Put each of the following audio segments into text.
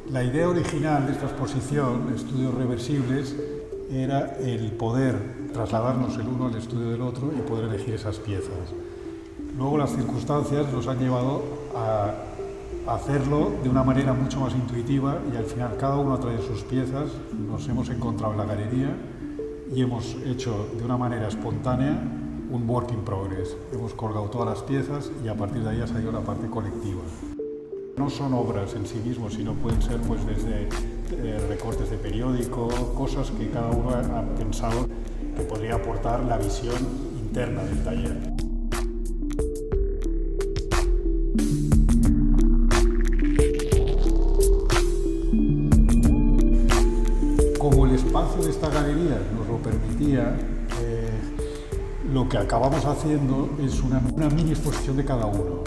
La idea original de esta exposición, Estudios Reversibles, era el poder trasladarnos el uno al estudio del otro y poder elegir esas piezas. Luego las circunstancias nos han llevado a hacerlo de una manera mucho más intuitiva y al final cada uno ha traído sus piezas, nos hemos encontrado en la galería y hemos hecho de una manera espontánea un work in progress. Hemos colgado todas las piezas y a partir de ahí ha salido la parte colectiva. No son obras en sí mismos, sino pueden ser pues, desde recortes de periódico, cosas que cada uno ha pensado que podría aportar la visión interna del taller. Como el espacio de esta galería nos lo permitía, lo que acabamos haciendo es una mini exposición de cada uno.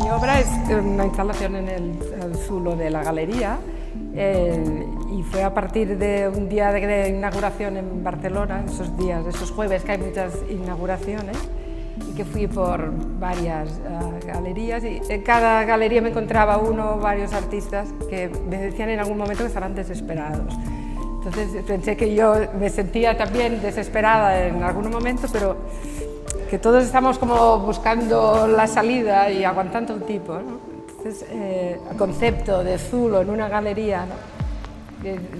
Mi obra es una instalación en el zulo de la galería y fue a partir de un día de inauguración en Barcelona, esos jueves que hay muchas inauguraciones, y que fui por varias galerías y en cada galería me encontraba uno o varios artistas que me decían en algún momento que estaban desesperados. Entonces pensé que yo me sentía también desesperada en algún momento, pero que todos estamos como buscando la salida y aguantando el tipo, ¿no? Entonces, el concepto de zulo en una galería, ¿no?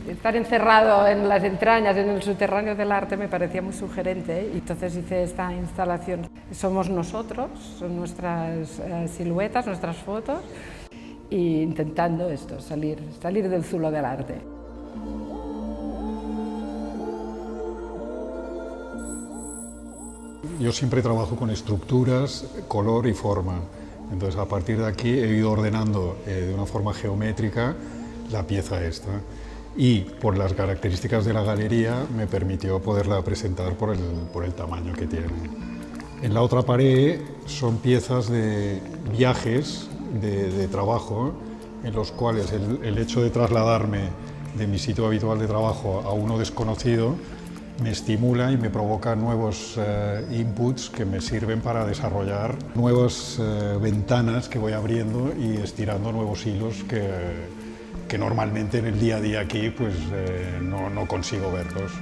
Estar encerrado en las entrañas, en el subterráneo del arte, me parecía muy sugerente, ¿eh? Y entonces hice esta instalación. Somos nosotros, son nuestras siluetas, nuestras fotos, e intentando esto, salir del zulo del arte. Yo siempre trabajo con estructuras, color y forma. Entonces, a partir de aquí he ido ordenando de una forma geométrica la pieza esta. Y por las características de la galería me permitió poderla presentar por el tamaño que tiene. En la otra pared son piezas de viajes de trabajo, en los cuales el hecho de trasladarme de mi sitio habitual de trabajo a uno desconocido me estimula y me provoca nuevos inputs que me sirven para desarrollar nuevas ventanas que voy abriendo y estirando nuevos hilos que normalmente en el día a día aquí pues, no consigo verlos.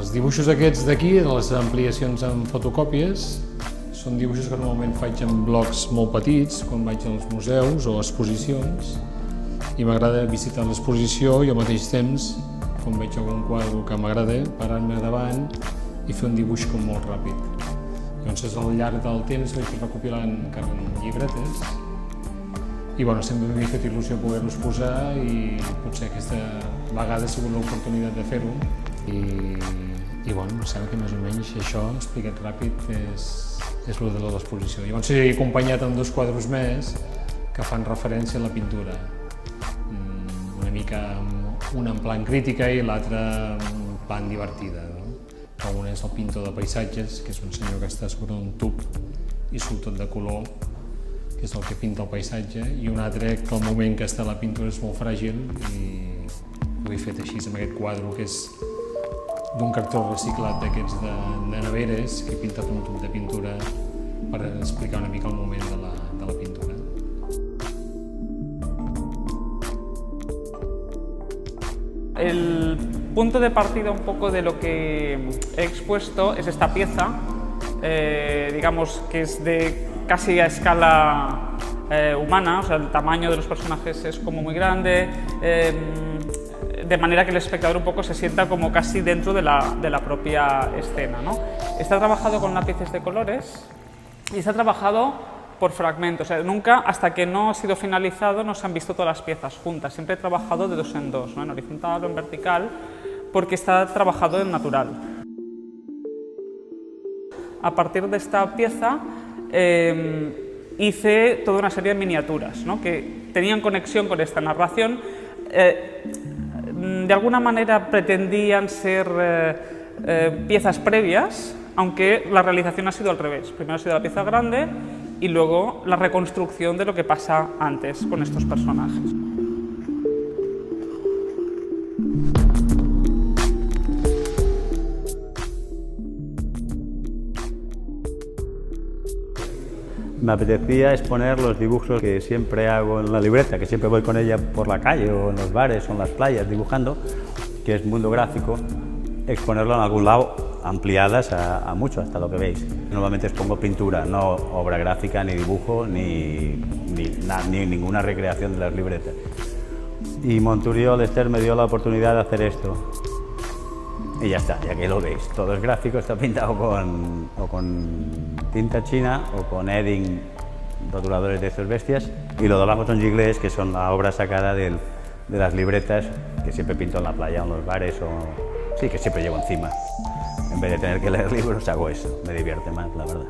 Els dibuixos aquests d'aquí, les ampliacions en fotocòpies, són dibuixos que normalment faig en blocs molt petits, quan vaig als museus o exposicions, i m'agrada visitar l'exposició i al mateix temps, quan veig algun quadre que m'agrada, parar-me davant i fer un dibuix com molt ràpid. Llavors, al llarg del temps vaig recopilant encara en llibretes i bueno, sempre m'ha fet il·lusió poder-los posar i potser aquesta vegada ha sigut l'oportunitat de fer-ho. I bueno, em sembla que més o menys això, explicat ràpid, és el de l'exposició. Llavors he acompanyat amb dos quadres més que fan referència a la pintura. Una mica un en plan crítica i l'altre en plan divertida. Un és el pintor de paisatges, que és un senyor que està sobre un tub i surt tot de color, que és el que pinta el paisatge, i un altre que al moment que està la pintura és molt fràgil i ho he fet així amb aquest quadre que és d'un cartó reciclat d'aquests de neveres que he pintat un tub de pintura per explicar una mica el moment de la pintura. El punto de partida un poco de lo que he expuesto es esta pieza, digamos que es de casi a escala humana, o sea, el tamaño de los personajes es como muy grande, de manera que el espectador un poco se sienta como casi dentro de la propia escena, ¿no? Está trabajado con lápices de colores y está trabajado por fragmentos, o sea, nunca, hasta que no ha sido finalizado, no se han visto todas las piezas juntas, siempre he trabajado de dos en dos, ¿no? En horizontal o en vertical, porque está trabajado en natural. A partir de esta pieza hice toda una serie de miniaturas, ¿no? Que tenían conexión con esta narración. de alguna manera pretendían ser piezas previas, aunque la realización ha sido al revés. Primero ha sido la pieza grande y luego la reconstrucción de lo que pasa antes con estos personajes. Me apetecía exponer los dibujos que siempre hago en la libreta, que siempre voy con ella por la calle o en los bares o en las playas dibujando, que es mundo gráfico, exponerlo en algún lado ampliadas a mucho, hasta lo que veis. Normalmente expongo pintura, no obra gráfica, ni dibujo, ni ninguna recreación de las libretas. Y Monturiol Ester me dio la oportunidad de hacer esto. Y ya está, ya que lo veis. Todo es gráfico, está pintado con tinta china o con edding, rotuladores de estos bestias. Y lo demás son gigles, que son la obra sacada de las libretas que siempre pinto en la playa, en los bares o... Sí, que siempre llevo encima. En vez de tener que leer libros, hago eso. Me divierte más, la verdad.